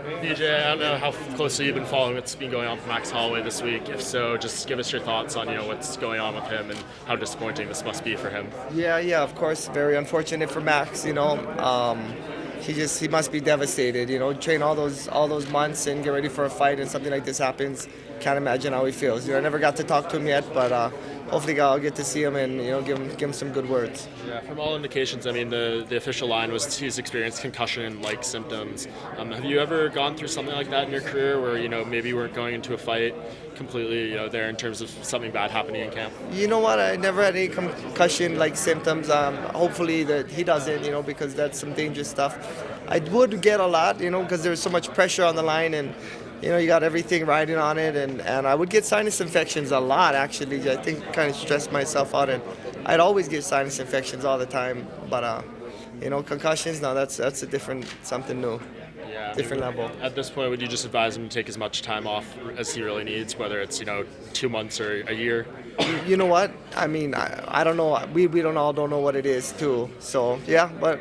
DJ, I don't know how closely you've been following what's been going on with Max Holloway this week. If so, just give us your thoughts on what's going on with him and how disappointing this must be for him. Yeah, of course, very unfortunate for Max. He must be devastated. Train all those months and get ready for a fight, and something like this happens. Can't imagine how he feels. I never got to talk to him yet, but hopefully I'll get to see him and give him some good words. Yeah, from all indications, I mean, the official line was he's experienced concussion-like symptoms. Have you ever gone through something like that in your career, where maybe you weren't going into a fight completely there in terms of something bad happening in camp? You know what? I never had any concussion-like symptoms. Hopefully that he doesn't, because that's some dangerous stuff. I would get a lot, because there's so much pressure on the line, and you got everything riding on it, and I would get sinus infections a lot, actually. I think kind of stressed myself out, and I'd always get sinus infections all the time. But concussions, no, that's a different, something new. Yeah, different level. At this point, would you just advise him to take as much time off as he really needs, whether it's 2 months or a year? You know what? I mean, I don't know. We don't know what it is too. So yeah, but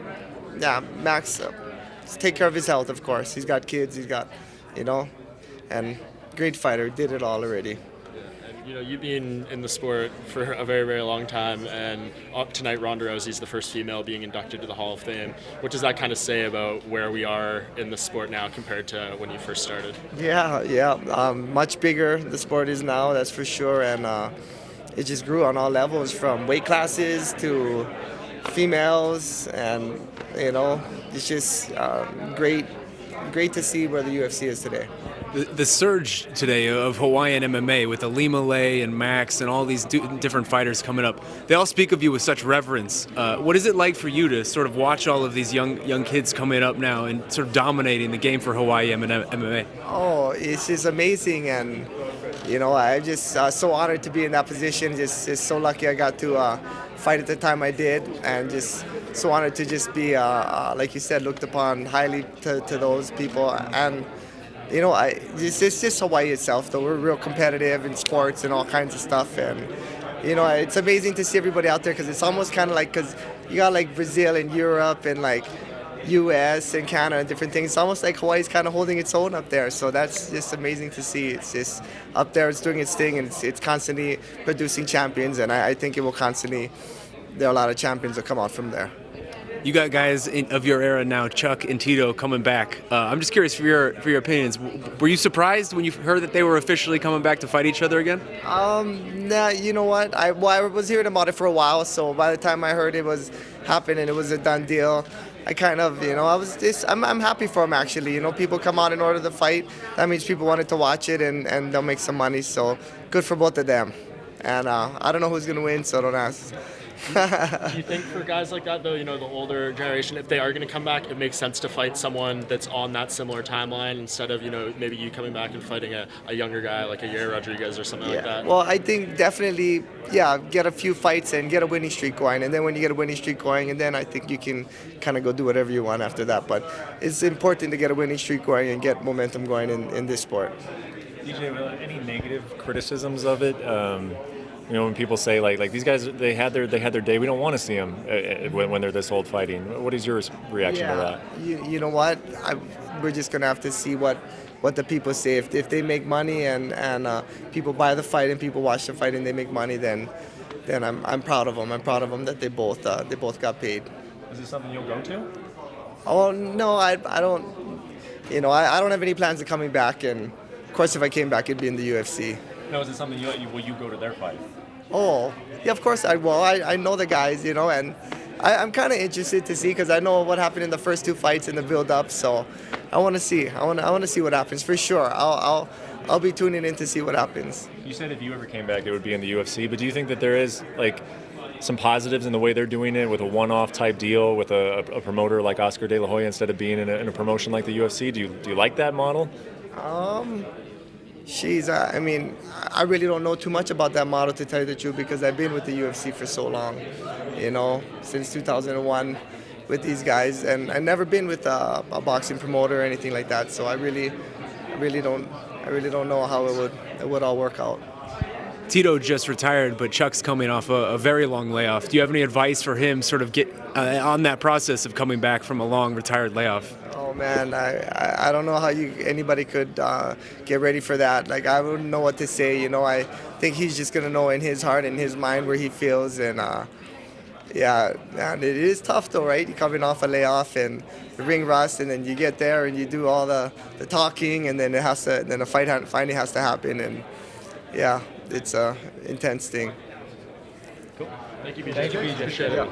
yeah, Max, take care of his health, of course. He's got kids. He's got, and great fighter. Did it all already. You've been in the sport for a very, very long time, and tonight Ronda Rousey's the first female being inducted to the Hall of Fame. What does that kind of say about where we are in the sport now compared to when you first started? Yeah. Much bigger the sport is now, that's for sure, and it just grew on all levels, from weight classes to females, and it's just great to see where the UFC is today. The surge today of Hawaiian MMA with Alima Lay and Max and all these different fighters coming up, they all speak of you with such reverence. What is it like for you to sort of watch all of these young kids coming up now and sort of dominating the game for Hawaiian MMA? Oh, it's just amazing, and I'm just so honored to be in that position. Just so lucky I got to fight at the time I did, and just so honored to just be, like you said, looked upon highly to those people. And it's just Hawaii itself, though. We're real competitive in sports and all kinds of stuff, and it's amazing to see everybody out there, because it's almost kind of like, because you got like Brazil and Europe and like U.S. and Canada and different things. It's almost like Hawaii's kind of holding its own up there, so that's just amazing to see. It's just up there, it's doing its thing, and it's constantly producing champions, and I think it will constantly. There are a lot of champions that come out from there. You got guys of your era now, Chuck and Tito, coming back. I'm just curious for your opinions. Were you surprised when you heard that they were officially coming back to fight each other again? Nah, you know what? I was hearing about it for a while, so by the time I heard it was happening, it was a done deal. I kind of, I'm happy for them, actually. People come out in order to fight. That means people wanted to watch it, and they'll make some money, so good for both of them. And I don't know who's going to win, so don't ask. Do you think for guys like that, though, the older generation, if they are going to come back, it makes sense to fight someone that's on that similar timeline instead of, maybe you coming back and fighting a younger guy like a Yair Rodriguez or something like that? Well, I think definitely, get a few fights and get a winning streak going. And then when you get a winning streak going, and then I think you can kind of go do whatever you want after that. But it's important to get a winning streak going and get momentum going in this sport. DJ, any negative criticisms of it? When people say like these guys, they had their day. We don't want to see them when they're this old fighting. What is your reaction to that? You know what? We're just gonna have to see what the people say. If they make money and people buy the fight and people watch the fight and they make money, then I'm proud of them. I'm proud of them that they both got paid. Is this something you'll go to? Oh no, I don't. I don't have any plans of coming back. And of course, if I came back, it'd be in the UFC. No, is it something will you go to their fight? Oh, yeah, of course I will. I know the guys, and I'm kind of interested to see, because I know what happened in the first two fights in the build-up. So I want to see. I want to see what happens for sure. I'll be tuning in to see what happens. You said if you ever came back, it would be in the UFC. But do you think that there is some positives in the way they're doing it, with a one-off type deal with a promoter like Oscar De La Hoya instead of being in a promotion like the UFC? Do you like that model? I really don't know too much about that model, to tell you the truth, because I've been with the UFC for so long, since 2001 with these guys, and I've never been with a boxing promoter or anything like that. So I really don't know how it would all work out. Tito just retired, but Chuck's coming off a very long layoff. Do you have any advice for him, sort of get on that process of coming back from a long retired layoff? Oh Oh man, I don't know how anybody could get ready for that. Like I wouldn't know what to say. You know, I think he's just gonna know in his heart and his mind where he feels. And yeah, man, it is tough though, right? You're coming off a layoff and the ring rust, and then you get there and you do all the talking, and then then a fight finally has to happen, and yeah, it's a intense thing. Cool. Thank you, BJ. Appreciate it.